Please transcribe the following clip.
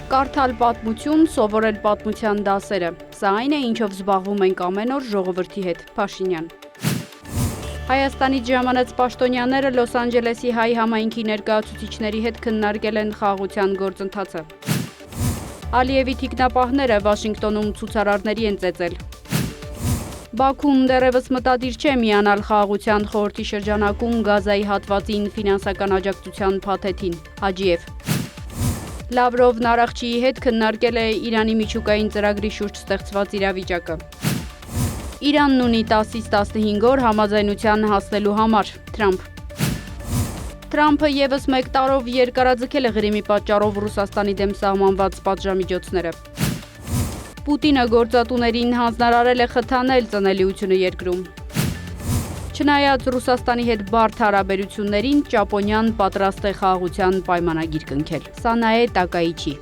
Կարդալ պատմություն, սովորել պատմության դասերը։ Սա այն է, ինչով զբաղվում ենք ամեն օր ժողովրդի հետ։ Փաշինյան։ Հայաստանից ժամանած պաշտոնյաները Լոս Անջելեսի հայ համայնքի ներկայացուցիչների հետ քննարկել են խաղաղության գործընթացը։ Ալիևի թիկնապահները Վաշինգտոնում ցուցարարների են ծեծել։ Բաքուն դեռևս մտադիր չէ միանալ խաղաղության խորհրդի շրջանակում Գազայի հատվածին ֆինանսական աջակցության փաթեթին։ Հաջիև։ Լավրովն Արաղչիի հետ քննարկել է Իրանի միջուկային ծրագրի շուրջ ստեղծված իրավիճակը։ Իրանն ունի 10-ից 15 օր համաձայնության հասնելու համար։ Թրամփը ևս մեկ տարով երկարաձգել է Ղրիմի պատճառով Ռուսաստանի դեմ սահմանված պատժամիջոցները։ Պուտինը գործատուներին հանձնարարել է խթանել ծնելիությունը երկրում։ Չնայած Ռուսաստանի հետ բարդ հարաբերություններին, Ճապոնիան պատրաստ է խաղաղության պայմանագիր կնքել։ Սանաե Տակայիչի։